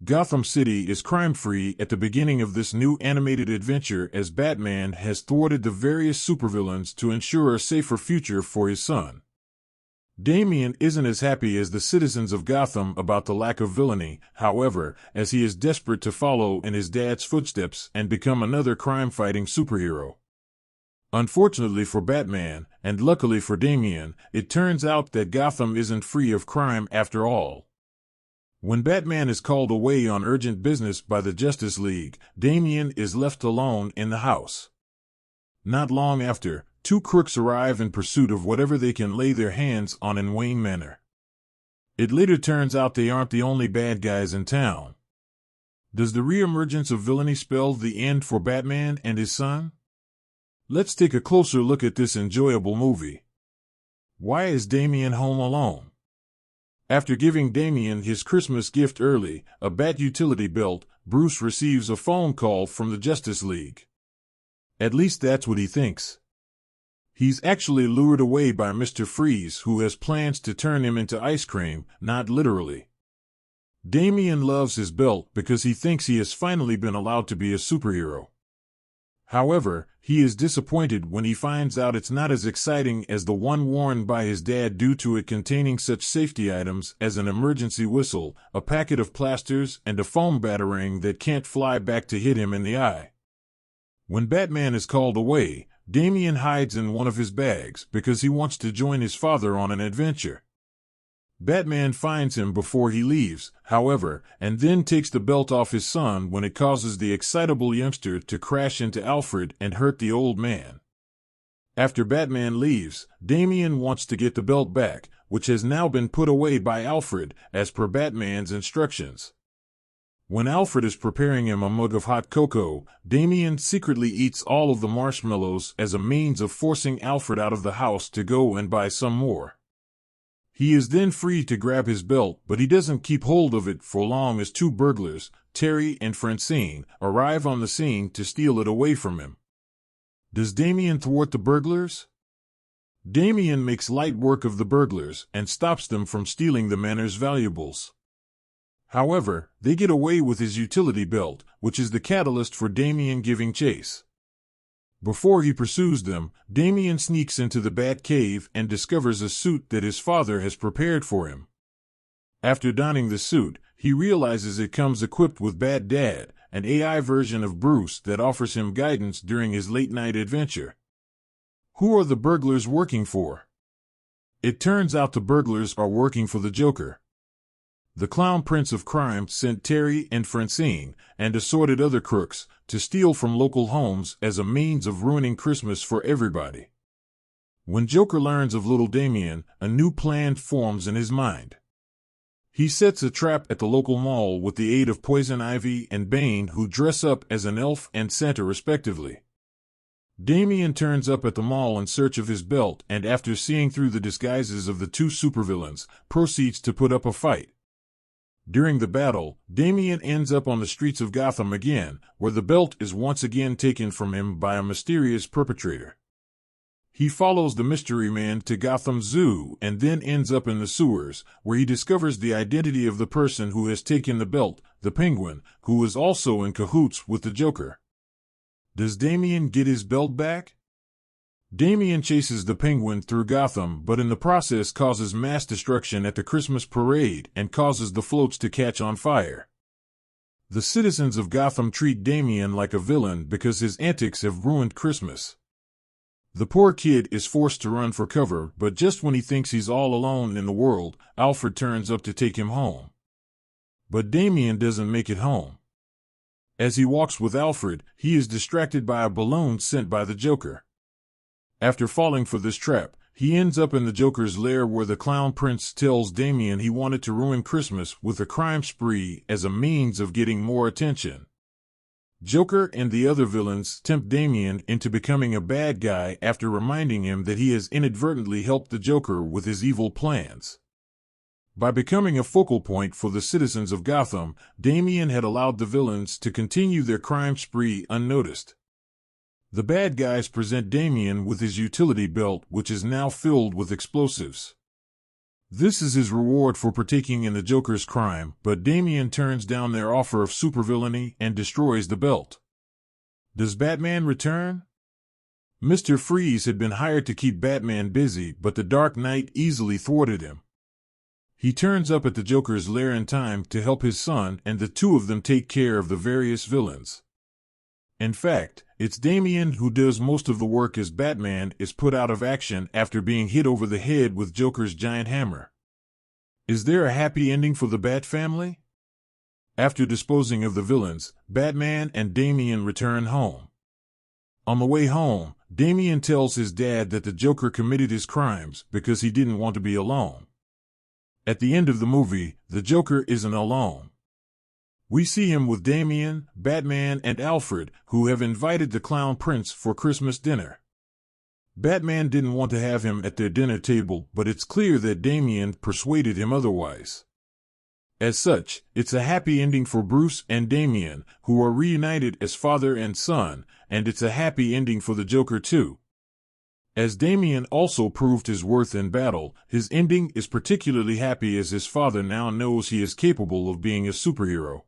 Gotham City is crime-free at the beginning of this new animated adventure as Batman has thwarted the various supervillains to ensure a safer future for his son. Damian isn't as happy as the citizens of Gotham about the lack of villainy, however, as he is desperate to follow in his dad's footsteps and become another crime-fighting superhero. Unfortunately for Batman, and luckily for Damian, it turns out that Gotham isn't free of crime after all. When Batman is called away on urgent business by the Justice League, Damian is left alone in the house. Not long after, two crooks arrive in pursuit of whatever they can lay their hands on in Wayne Manor. It later turns out they aren't the only bad guys in town. Does the reemergence of villainy spell the end for Batman and his son? Let's take a closer look at this enjoyable movie. Why is Damian home alone? After giving Damian his Christmas gift early, a Bat utility belt, Bruce receives a phone call from the Justice League. At least that's what he thinks. He's actually lured away by Mr. Freeze, who has plans to turn him into ice cream, not literally. Damian loves his belt because he thinks he has finally been allowed to be a superhero. However, he is disappointed when he finds out it's not as exciting as the one worn by his dad due to it containing such safety items as an emergency whistle, a packet of plasters, and a foam batarang that can't fly back to hit him in the eye. When Batman is called away, Damian hides in one of his bags because he wants to join his father on an adventure. Batman finds him before he leaves, however, and then takes the belt off his son when it causes the excitable youngster to crash into Alfred and hurt the old man. After Batman leaves, Damian wants to get the belt back, which has now been put away by Alfred, as per Batman's instructions. When Alfred is preparing him a mug of hot cocoa, Damian secretly eats all of the marshmallows as a means of forcing Alfred out of the house to go and buy some more. He is then free to grab his belt, but he doesn't keep hold of it for long as two burglars, Terry and Francine, arrive on the scene to steal it away from him. Does Damian thwart the burglars? Damian makes light work of the burglars and stops them from stealing the manor's valuables. However, they get away with his utility belt, which is the catalyst for Damian giving chase. Before he pursues them, Damian sneaks into the Bat Cave and discovers a suit that his father has prepared for him. After donning the suit, he realizes it comes equipped with Bat Dad, an AI version of Bruce that offers him guidance during his late-night adventure. Who are the burglars working for? It turns out the burglars are working for the Joker. The Clown Prince of Crime sent Terry and Francine, and assorted other crooks, to steal from local homes as a means of ruining Christmas for everybody. When Joker learns of little Damian, a new plan forms in his mind. He sets a trap at the local mall with the aid of Poison Ivy and Bane, who dress up as an elf and Santa respectively. Damian turns up at the mall in search of his belt and, after seeing through the disguises of the two supervillains, proceeds to put up a fight. During the battle, Damian ends up on the streets of Gotham again, where the belt is once again taken from him by a mysterious perpetrator. He follows the mystery man to Gotham Zoo and then ends up in the sewers, where he discovers the identity of the person who has taken the belt, the Penguin, who is also in cahoots with the Joker. Does Damian get his belt back? Damian chases the Penguin through Gotham, but in the process causes mass destruction at the Christmas parade and causes the floats to catch on fire. The citizens of Gotham treat Damian like a villain because his antics have ruined Christmas. The poor kid is forced to run for cover, but just when he thinks he's all alone in the world, Alfred turns up to take him home. But Damian doesn't make it home. As he walks with Alfred, he is distracted by a balloon sent by the Joker. After falling for this trap, he ends up in the Joker's lair where the Clown Prince tells Damian he wanted to ruin Christmas with a crime spree as a means of getting more attention. Joker and the other villains tempt Damian into becoming a bad guy after reminding him that he has inadvertently helped the Joker with his evil plans. By becoming a focal point for the citizens of Gotham, Damian had allowed the villains to continue their crime spree unnoticed. The bad guys present Damian with his utility belt, which is now filled with explosives. This is his reward for partaking in the Joker's crime, but Damian turns down their offer of supervillainy and destroys the belt. Does Batman return? Mr. Freeze had been hired to keep Batman busy, but the Dark Knight easily thwarted him. He turns up at the Joker's lair in time to help his son, and the two of them take care of the various villains. In fact, it's Damian who does most of the work as Batman is put out of action after being hit over the head with Joker's giant hammer. Is there a happy ending for the Bat family? After disposing of the villains, Batman and Damian return home. On the way home, Damian tells his dad that the Joker committed his crimes because he didn't want to be alone. At the end of the movie, the Joker isn't alone. We see him with Damian, Batman, and Alfred, who have invited the Clown Prince for Christmas dinner. Batman didn't want to have him at their dinner table, but it's clear that Damian persuaded him otherwise. As such, it's a happy ending for Bruce and Damian, who are reunited as father and son, and it's a happy ending for the Joker too. As Damian also proved his worth in battle, his ending is particularly happy as his father now knows he is capable of being a superhero.